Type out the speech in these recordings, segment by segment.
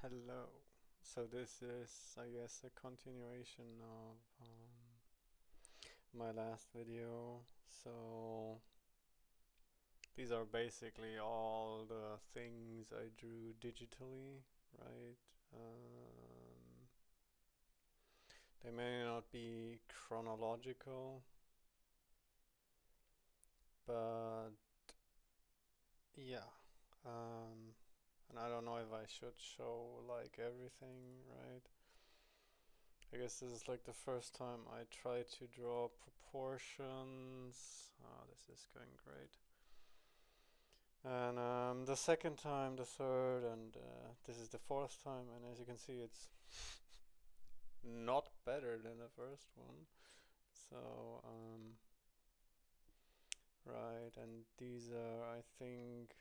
Hello. So this is, I guess, a continuation of my last video. So these are basically all the things I drew digitally, right? They may not be chronological, but yeah. Um, and I don't know if I should show like everything, right? I guess this is like the first time I try to draw proportions. Oh, this is going great. And the second time, the third, and this is the fourth time. And as you can see, it's not better than the first one. So, right, and these are, I think,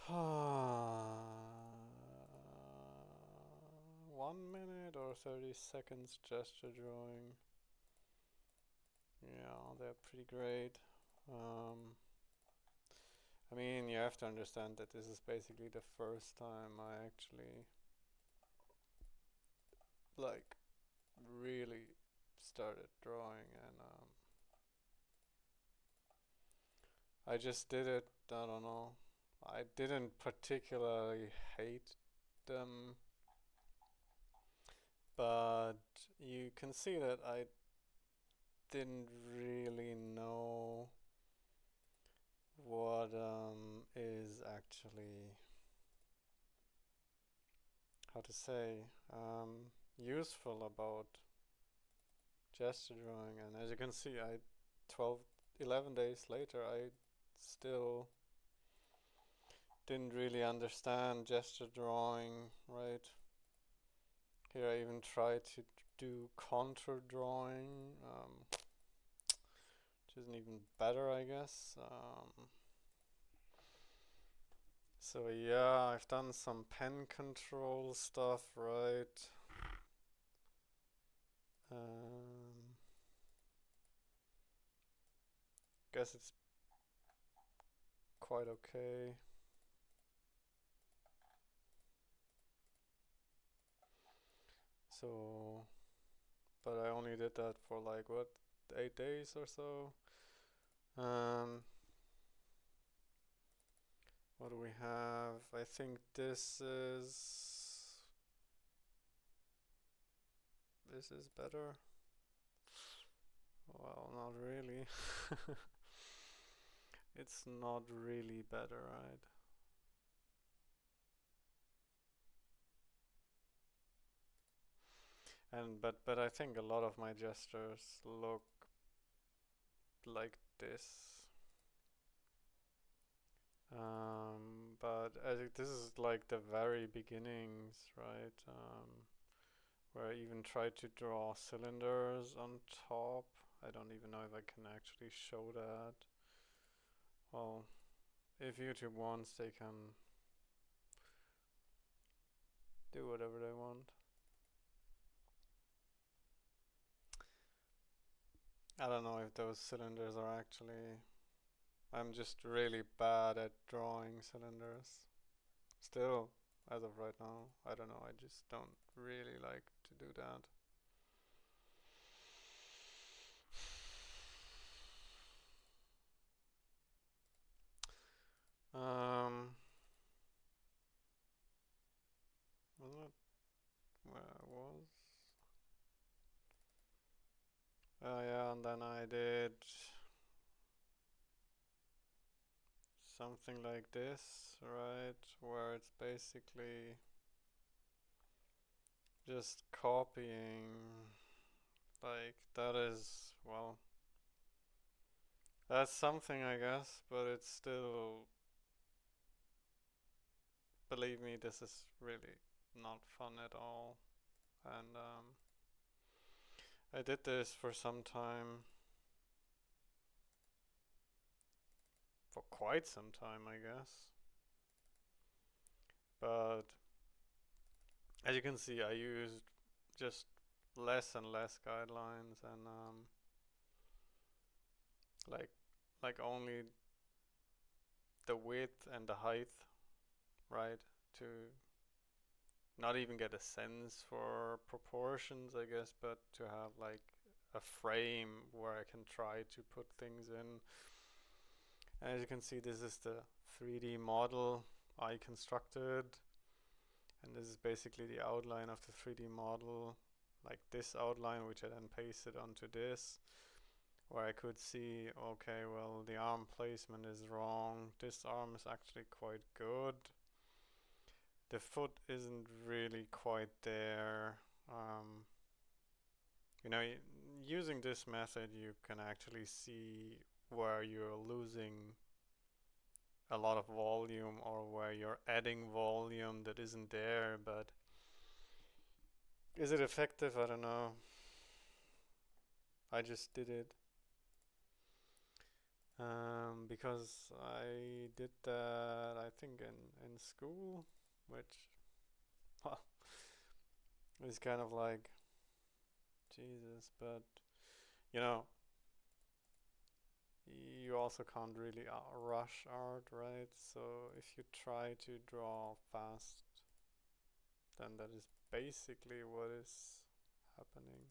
1 minute or 30 seconds gesture drawing. Yeah, they're pretty great. Um, I mean, you have to understand that this is basically the first time I actually like really started drawing, and I just did it. I don't know. I didn't particularly hate them, but you can see that I didn't really know what is actually, how to say, useful about gesture drawing. And as you can see, 12 11 days later I still didn't really understand gesture drawing, right? Here I even tried to do contour drawing, which isn't even better, I guess. So yeah, I've done some pen control stuff, right? um, Guess it's quite okay. So, but I only did that for like what, 8 days or so. Um, what do we have? I think this is better. Well, not really. It's not really better, right? And but I think a lot of my gestures look like this. But this is like the very beginnings, right? Where I even tried to draw cylinders on top. I don't even know if I can actually show that. Well, if YouTube wants, they can do whatever they want. I don't know if those cylinders are actually. I'm just really bad at drawing cylinders. Still, as of right now, I don't know. I just don't really like to do that. Um, wasn't it where I was? Oh yeah, and then I did something like this, right? Where it's basically just copying. Like, that is, well, that's something, I guess, but it's still, believe me, this is really not fun at all. And I did this for some time, for quite some time, I guess. But as you can see, I used just less and less guidelines, and like like only the width and the height right? To not even get a sense for proportions, I guess, but to have like a frame where I can try to put things in. And as you can see, this is the 3D model I constructed, and this is basically the outline of the 3D model, like this outline, which I then pasted onto this, where I could see, okay, well, the arm placement is wrong, this arm is actually quite good, the foot isn't really quite there. You know, using this method, you can actually see where you're losing a lot of volume or where you're adding volume that isn't there, but is it effective? I don't know. I just did it because I did that, I think, in school, which, well, is kind of like Jesus, but you know, you also can't really rush art, right? So if you try to draw fast, then that is basically what is happening.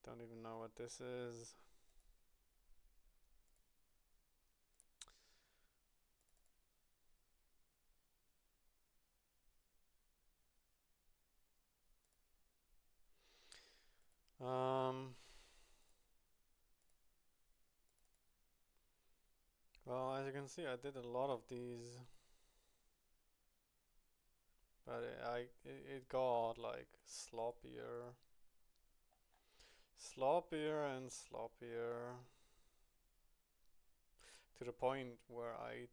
Don't even know what this is. Well, as you can see, I did a lot of these, but it got like sloppier and sloppier, to the point where I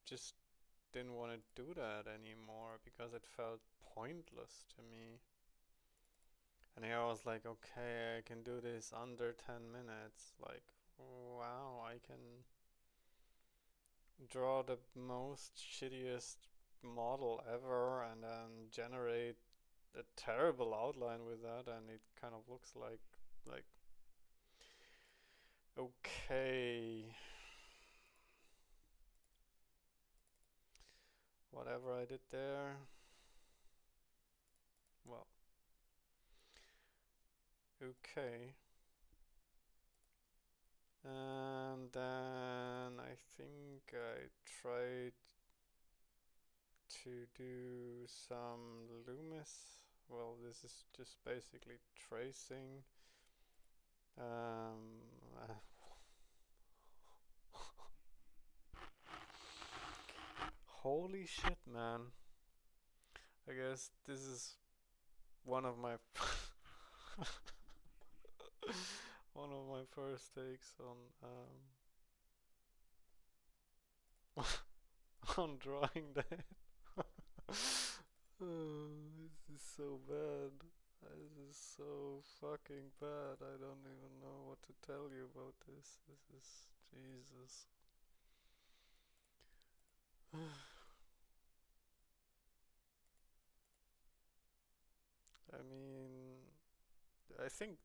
just didn't want to do that anymore because it felt pointless to me. And here I was like, okay, I can do this under 10 minutes. Like, wow, I can draw the most shittiest model ever and then generate a terrible outline with that, and it kind of looks like okay, whatever I did there, well, okay. And then I think I tried to do some Loomis. Well, this is just basically tracing. Holy shit, man. I guess this is one of my one of my first takes on drawing that. Oh, this is so bad. This is so fucking bad. I don't even know what to tell you about this. This is Jesus. I mean, I think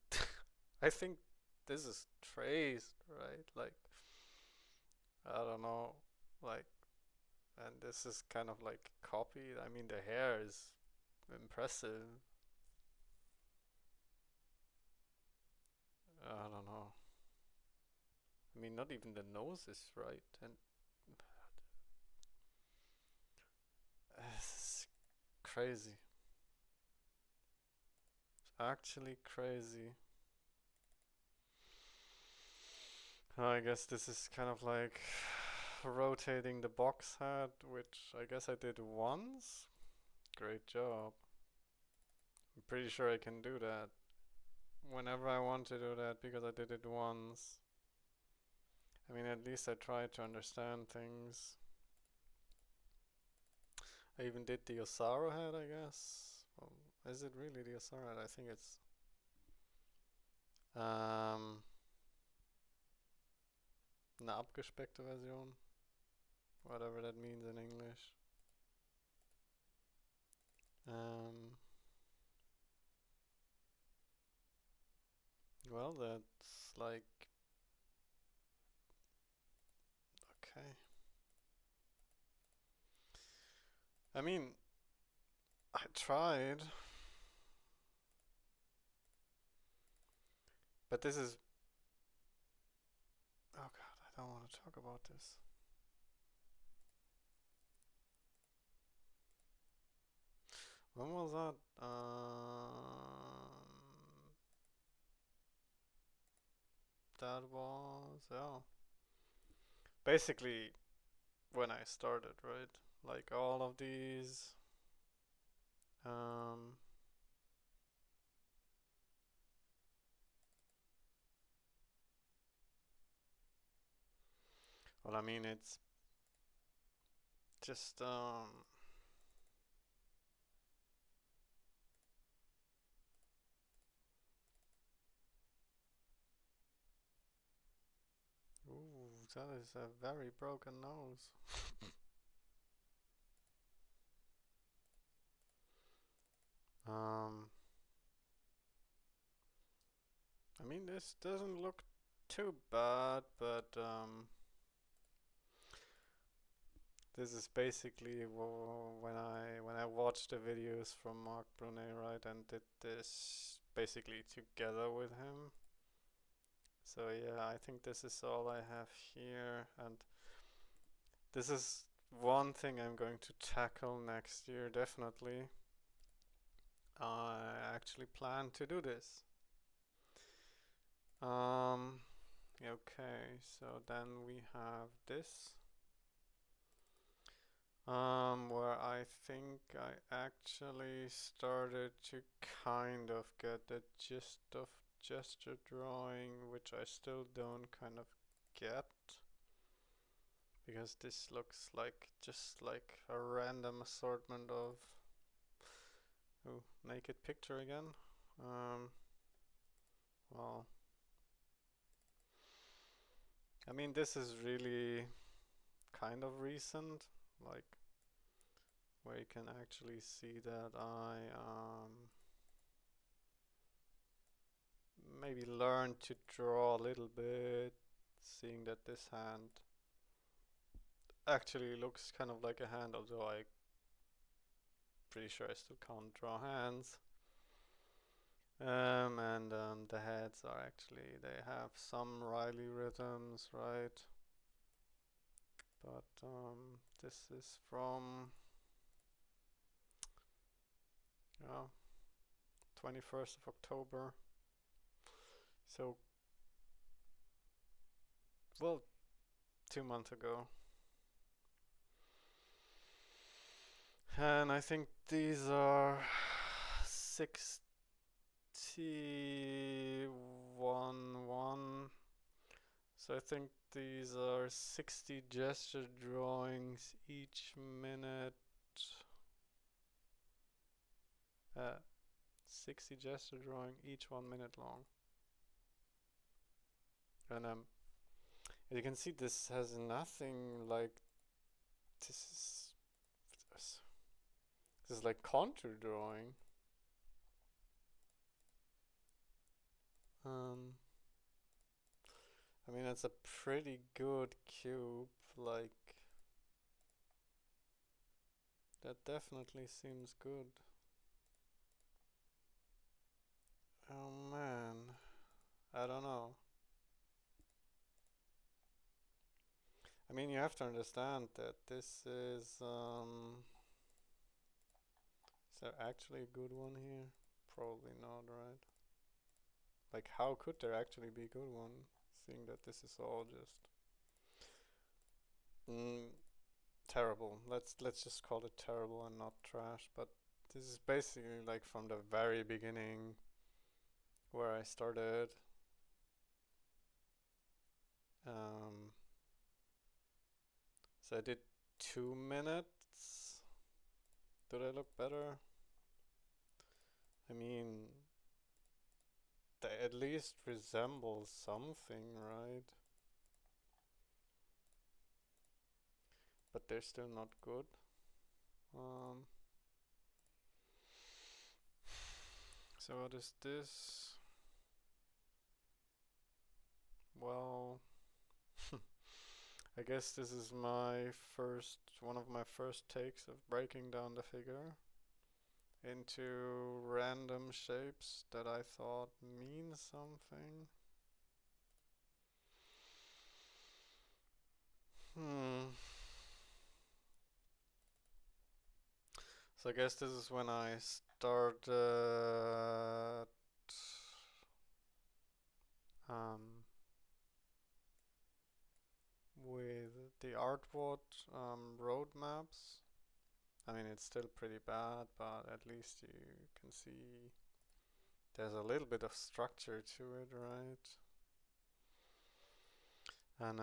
I think this is traced, right? Like, I don't know, like, and this is kind of like copied. I mean, the hair is impressive. I don't know. I mean, not even the nose is right, and it's crazy. It's actually crazy. I guess this is kind of like rotating the box head, which I guess I did once. Great job. I'm pretty sure I can do that whenever I want to do that because I did it once. I mean, at least I tried to understand things. I even did the Osaro head, I guess. Well, is it really the Osaro head? I think it's eine abgespeckte Version. Whatever that means in English. Well, that's like, okay. I mean, I tried, but this is. Oh god, I don't want to talk about this. When was that? That was, yeah, basically when I started, right? Like all of these. Um, well, I mean, it's just ooh, that is a very broken nose. Um, I mean, this doesn't look too bad, but this is basically when I watched the videos from Mark Brunet, right, and did this basically together with him. So yeah, I think this is all I have here, and this is one thing I'm going to tackle next year, definitely. I actually plan to do this. Um, okay, so then we have this, where I think I actually started to kind of get the gist of gesture drawing, which I still don't kind of get, because this looks like just like a random assortment of, ooh, naked picture again. Um, well, I mean, this is really kind of recent, like where you can actually see that I maybe learned to draw a little bit, seeing that this hand actually looks kind of like a hand, although I'm pretty sure I still can't draw hands. And the heads are actually, they have some Riley rhythms, right? But this is from, yeah, 21st of October. So, well, 2 months ago. And I think these are 61 1. So I think these are 60 gesture drawings each minute. Uh, 60 gesture drawing each 1 minute long. And as you can see, this has nothing like, this this is like contour drawing. Um, I mean, it's a pretty good cube. Like, that definitely seems good. Oh man, I don't know. I mean, you have to understand that this is there actually a good one here? Probably not, right? Like, how could there actually be a good one, seeing that this is all just mm, terrible. Let's just call it terrible and not trash. But this is basically like from the very beginning where I started. Um, so I did 2 minutes. Did I look better? I mean, they at least resemble something, right? But they're still not good. Um, so what is this? Well, I guess this is my one of my first takes of breaking down the figure into random shapes that I thought mean something. Hmm. So I guess this is when I started um, with the Artwood roadmaps. I mean, it's still pretty bad, but at least you can see there's a little bit of structure to it, right? And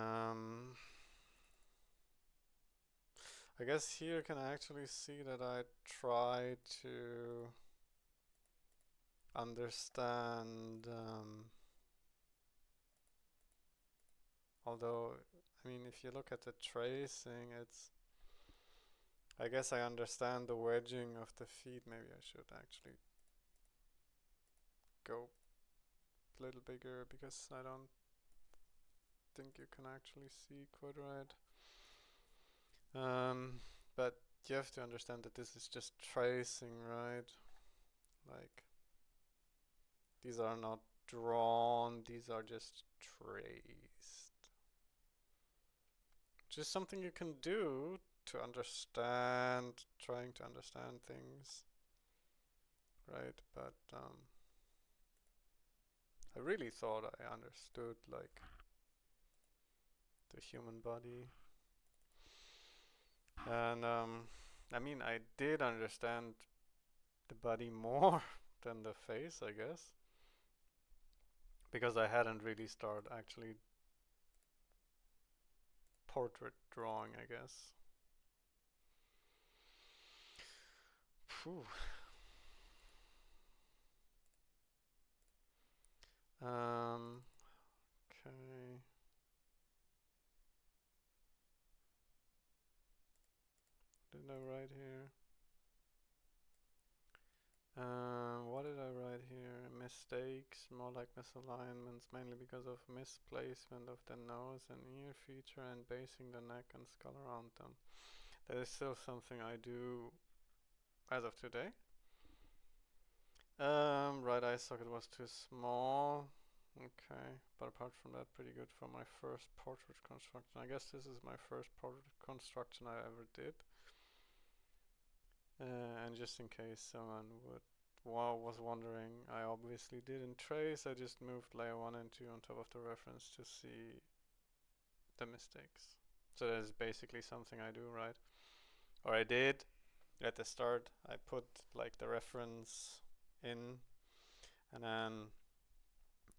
I guess here you can actually see that I try to understand, although, I mean, if you look at the tracing, I guess I understand the wedging of the feet. Maybe I should actually go a little bigger because I don't think you can actually see quite right. But you have to understand that this is just tracing, right? Like, these are not drawn, these are just traced. Just something you can do to understand, trying to understand things, right? But I really thought I understood like the human body, and I mean I did understand the body more than the face, I guess, because I hadn't really started actually portrait drawing, I guess. Phew. Okay. Did I write here? What did I write here? Mistakes, more like misalignments, mainly because of misplacement of the nose and ear feature and basing the neck and skull around them. That is still something I do as of today. Right eye socket was too small. Okay, but apart from that, pretty good for my first portrait construction. I guess this is my first portrait construction I ever did. And just in case someone was wondering, I obviously didn't trace. I just moved layer 1 and 2 on top of the reference to see the mistakes. So that is basically something I do, right? Or I did at the start. I put like the reference in, and then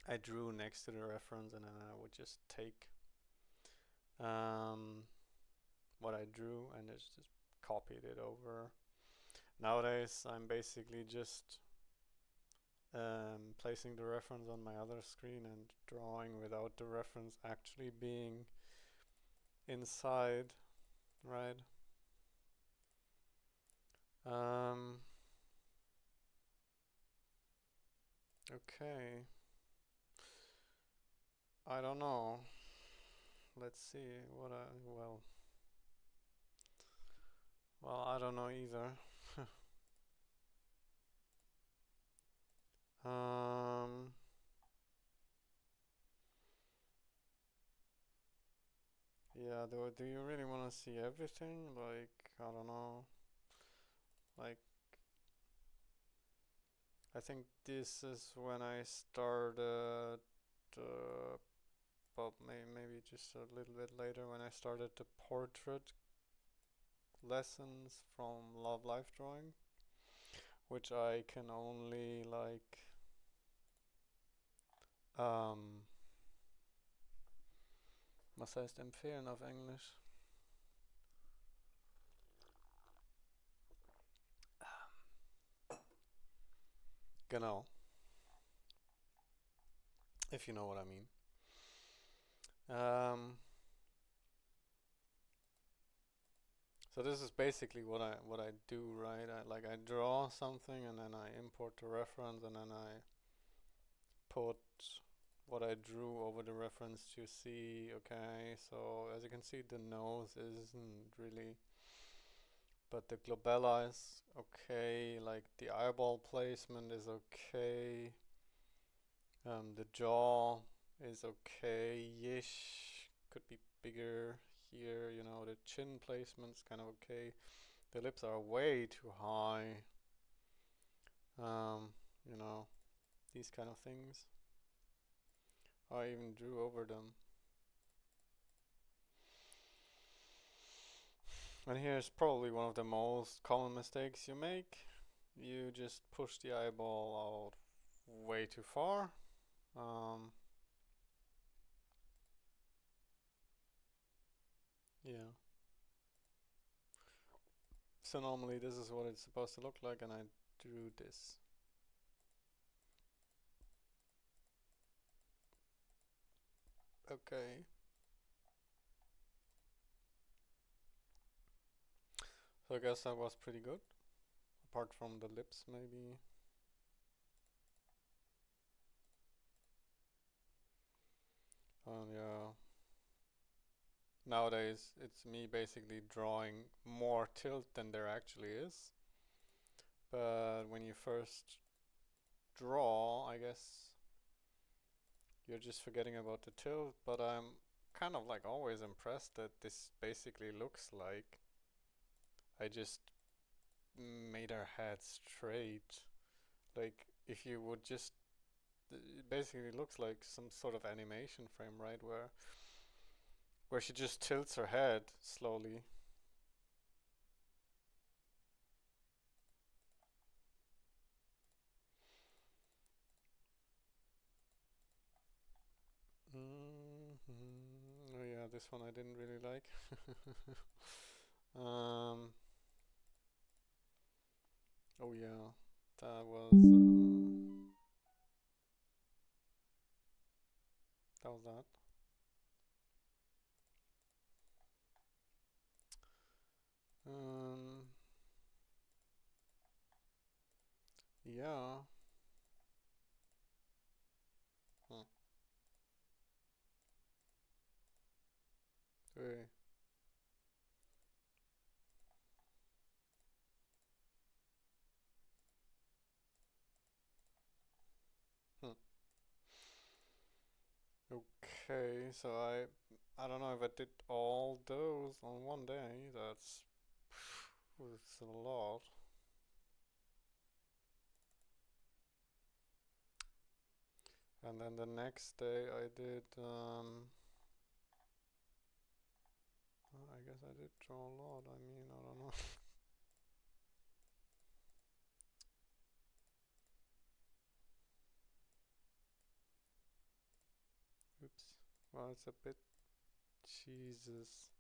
I drew next to the reference, and then I would just take what I drew and just copied it over. Nowadays, I'm basically just placing the reference on my other screen and drawing without the reference actually being inside, right? Okay. I don't know. Let's see what well, I don't know either. Um, yeah, do you really want to see everything? Like, I don't know. Like, I think this is when I started, well, maybe just a little bit later when I started the portrait lessons from Love Life Drawing, which I can only like, was heißt empfehlen auf Englisch? Genau, if you know what I mean. So this is basically what I do, right? I draw something and then I import the reference and then I put what I drew over the reference to see. Okay, so as you can see, the nose isn't really, but the glabella is okay. Like the eyeball placement is okay. The jaw is okay-ish. Could be bigger here. You know, the chin placement's kind of okay. The lips are way too high. You know, these kind of things. I even drew over them. And here's probably one of the most common mistakes you make. You just push the eyeball out way too far. Yeah. So normally this is what it's supposed to look like, and I drew this. Okay. So I guess that was pretty good. Apart from the lips, maybe. Yeah. Nowadays, it's me basically drawing more tilt than there actually is. But when you first draw, I guess you're just forgetting about the tilt. But I'm kind of like always impressed that this basically looks like I just made her head straight. Like if you would just, it basically looks like some sort of animation frame, right? Where she just tilts her head slowly. Oh yeah, this one I didn't really like. um, oh yeah, that was that. Um, yeah. Hmm. Hey. Hmm. Okay, so I don't know if I did all those on one day. It's a lot. And then the next day I did I guess I did draw a lot. I mean, I don't know. Oops. Well, it's a bit Jesus.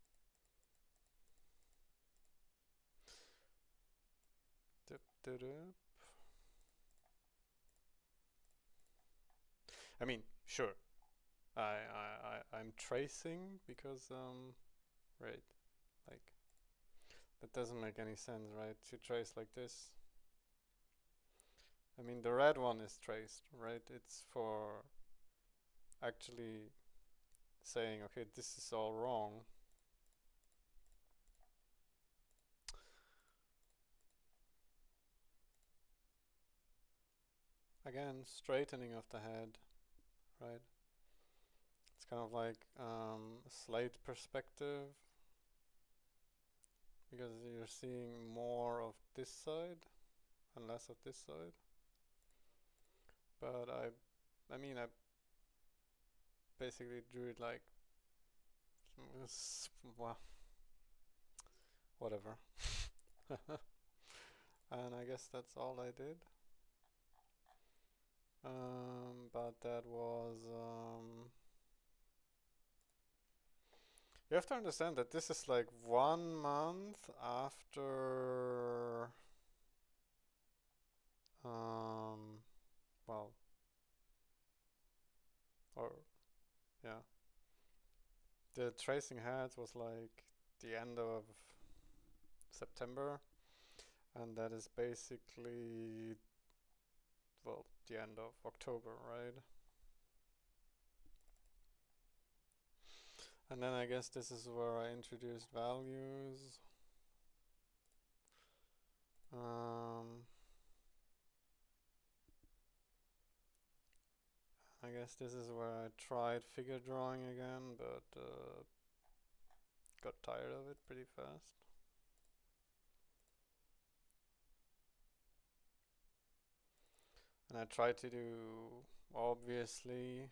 Dip, dip, dip. I mean, sure. I'm tracing because right, like that doesn't make any sense, right? To trace like this. I mean, the red one is traced, right? It's for actually saying, okay, this is all wrong. Again, straightening of the head, right? It's kind of like a slight perspective because you're seeing more of this side and less of this side. But I mean, I basically drew it like, well, whatever. And I guess that's all I did. But that was, you have to understand that this is like 1 month after, well, or, yeah. The tracing heads was like the end of September, and that is basically, well, the end of October, right? And then I guess this is where I introduced values. I guess this is where I tried figure drawing again, but got tired of it pretty fast. And I tried to do, obviously,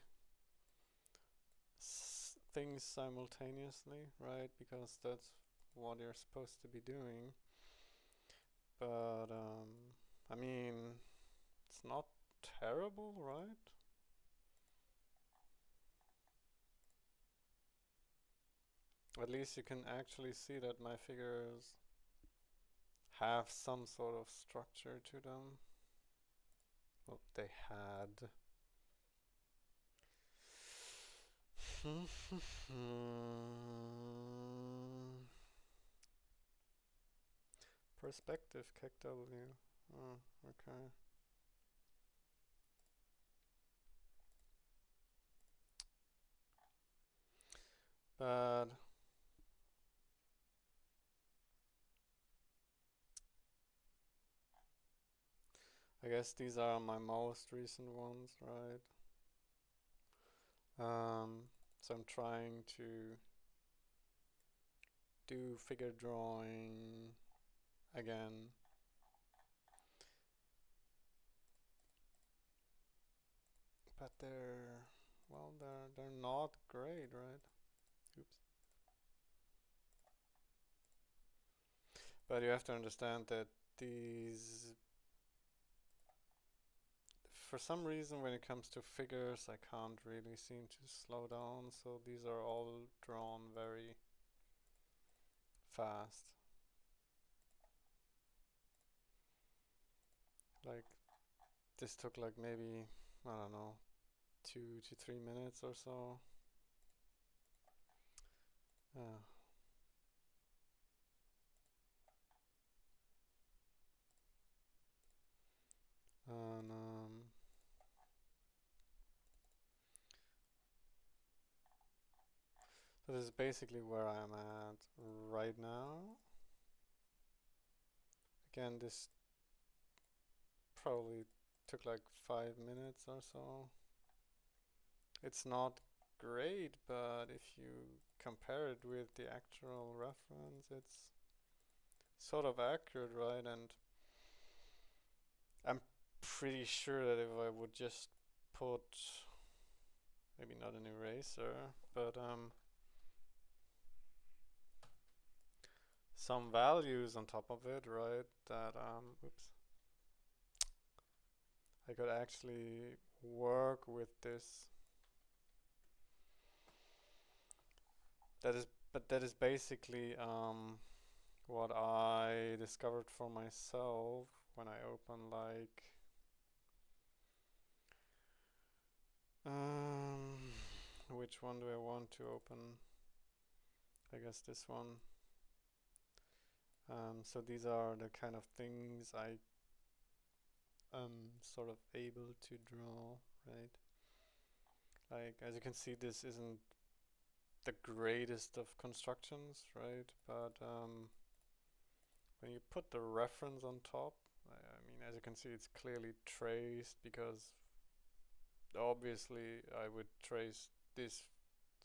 things simultaneously, right? Because that's what you're supposed to be doing. But, I mean, it's not terrible, right? At least you can actually see that my figures have some sort of structure to them. Well, they had. Perspective, KW. Oh, okay. But I guess these are my most recent ones, right? So I'm trying to do figure drawing again. But they're not great, right? Oops. But you have to understand that these, for some reason when it comes to figures, I can't really seem to slow down, so these are all drawn very fast. Like, this took like maybe, I don't know, 2 to 3 minutes or so. Yeah. And so this is basically where I'm at right now. Again, this probably took like 5 minutes or so. It's not great, but if you compare it with the actual reference, it's sort of accurate, right? And I'm pretty sure that if I would just put, maybe not an eraser, but some values on top of it, right? That oops, I could actually work with this. That is basically what I discovered for myself when I open like which one do I want to open? I guess this one. So these are the kind of things I am sort of able to draw, right? Like, as you can see, this isn't the greatest of constructions, right? But when you put the reference on top, I mean, as you can see, it's clearly traced because obviously I would trace this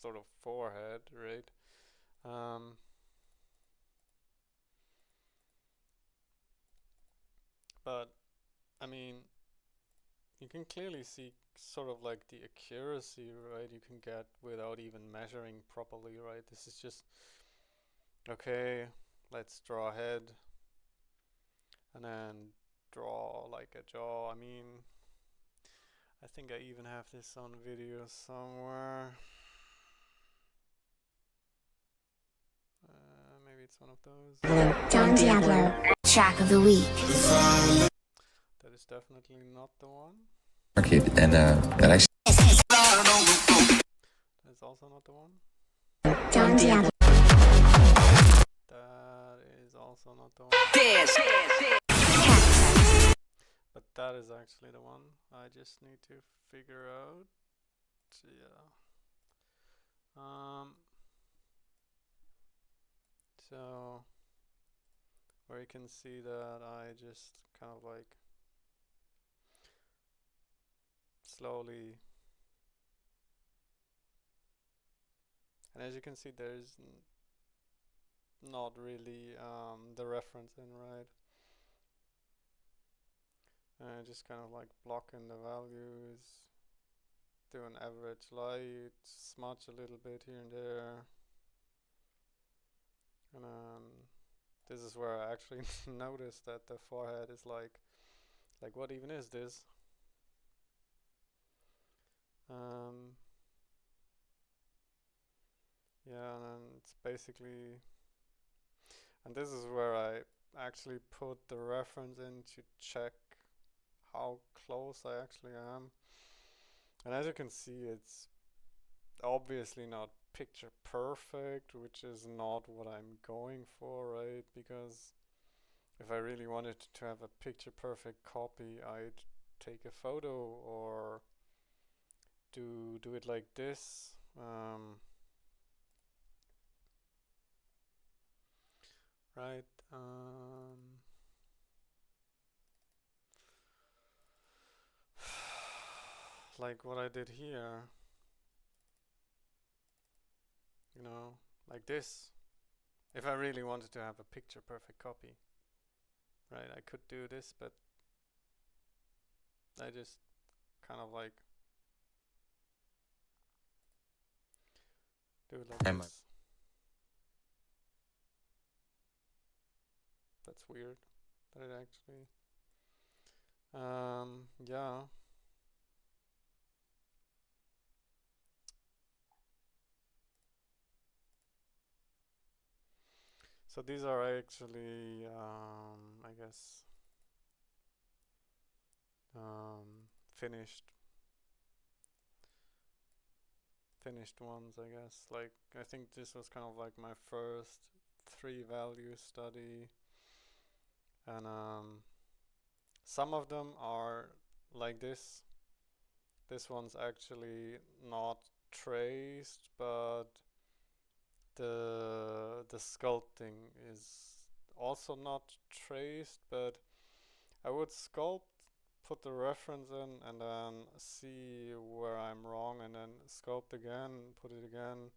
sort of forehead, right? But I mean, you can clearly see sort of like the accuracy, right, you can get without even measuring properly, right? This is just, okay, let's draw a head and then draw like a jaw. I mean, I think I even have this on video somewhere. Maybe it's one of those. Don Diablo, track of the week. That is definitely not the one. Market and that actually. That's also not the one. Don Diablo. That is also not the one. Cactus. But that is actually the one. I just need to figure out. Yeah. So where you can see that I just kind of like slowly, and as you can see there's not really the reference in, right? Just kind of like blocking the values, do an average light, smudge a little bit here and there, and this is where I actually noticed that the forehead is like what even is this? Um, yeah, and then it's basically, and this is where I actually put the reference in to check how close I actually am. And as you can see, it's obviously not picture perfect, which is not what I'm going for, right? Because if I really wanted to have a picture perfect copy, I'd take a photo or do it like this. Right. Like what I did here, like this. If I really wanted to have a picture perfect copy, right, I could do this, but I just kind of like do it like this. That's weird that it actually, yeah. So these are actually, I guess, finished ones, I guess. Like, I think this was kind of like my first 3-value study, and some of them are like this. This one's actually not traced, but the sculpting is also not traced, but I would sculpt, put the reference in, and then see where I'm wrong, and then sculpt again, put it again.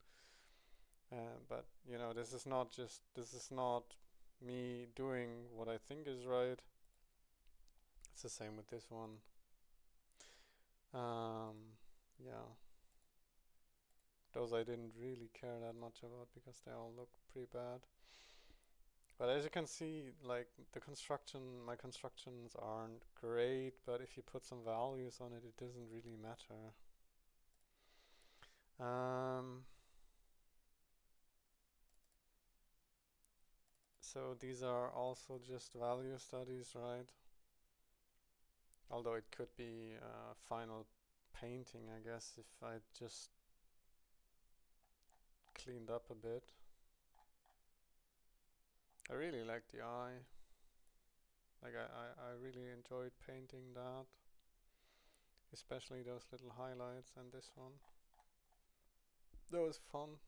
But this is not me doing what I think is right. It's the same with this one. Yeah. Those I didn't really care that much about because they all look pretty bad. But as you can see, like my constructions aren't great, but if you put some values on it, it doesn't really matter. So these are also just value studies, right? Although it could be final painting, I guess, if I just cleaned up a bit. I really like the eye. Like I really enjoyed painting that. Especially those little highlights and this one. That was fun.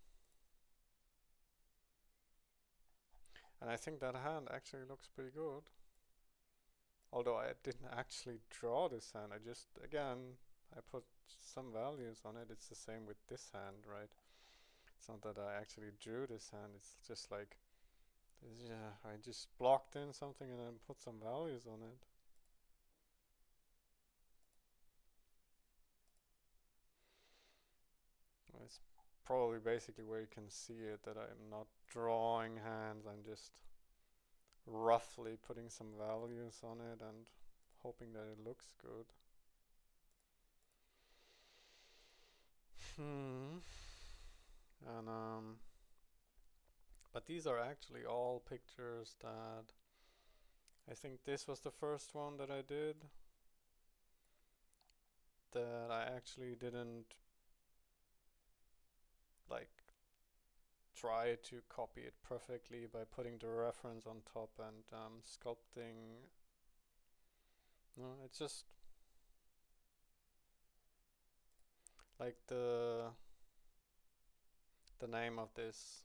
And I think that hand actually looks pretty good. Although I didn't actually draw this hand. Again, I put some values on it. It's the same with this hand, right? It's not that I actually drew this hand. It's just like, yeah, I just blocked in something and then put some values on it. It's probably basically where you can see it, that I'm not drawing hands. I'm just roughly putting some values on it and hoping that it looks good. And but these are actually all pictures that I think this was the first one that I did that I actually didn't like try to copy it perfectly by putting the reference on top and sculpting. No, it's just like the name of this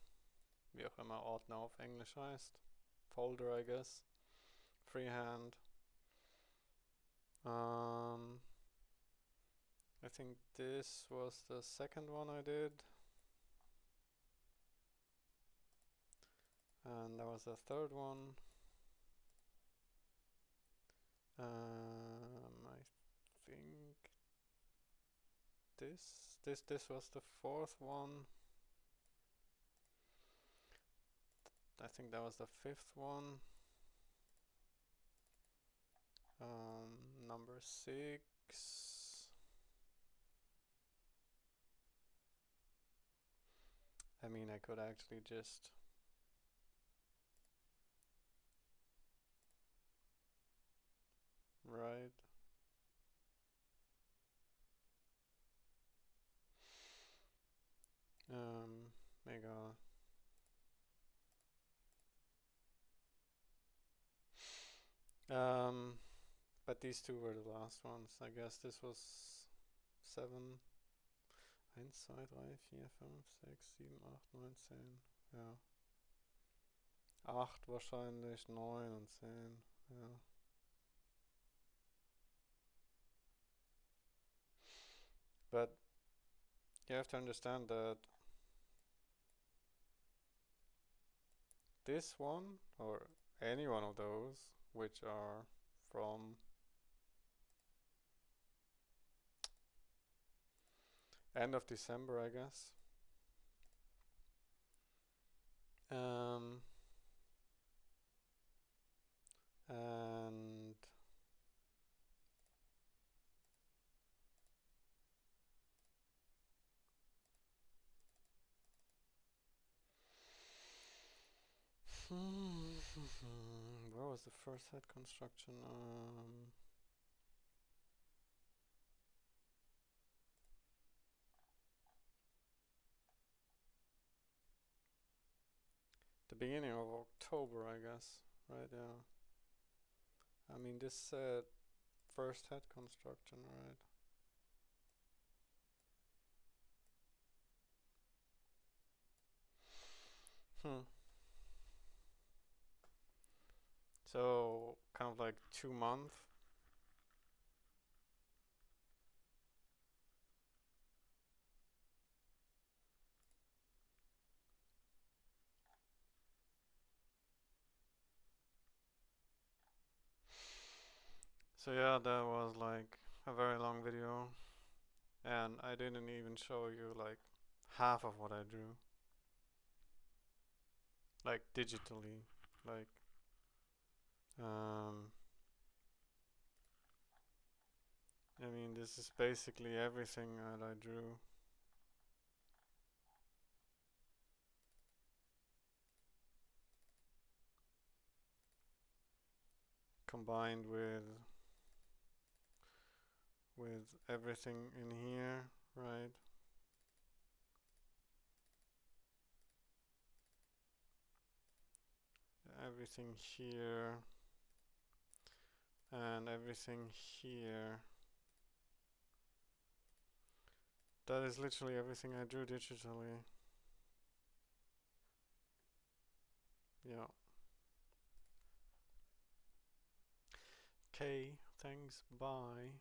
wie auch immer Ordner auf Englisch heißt. Folder, I guess. Freehand. I think this was the second one I did. And that was the third one. I think this was the fourth one. I think that was the fifth one. Number 6. I mean, I could actually just write mega but these two were the last ones. I guess this was 7. 1, 2, 3, 4, 5, 6, 7, 8, 9, 10. Ja. 8 wahrscheinlich, 9 und 10. Ja. But you have to understand that this one, or any one of those, which are from end of December, I guess. And where was the first head construction? The beginning of October, I guess. Right, yeah. I mean, this said first head construction, right? So, kind of like 2 months. So yeah, that was like a very long video, and I didn't even show you like half of what I drew. Like digitally, like I mean, this is basically everything that I drew. Combined with everything in here, right? Everything here and everything here. That is literally everything I drew digitally. Yeah. Okay, thanks, bye.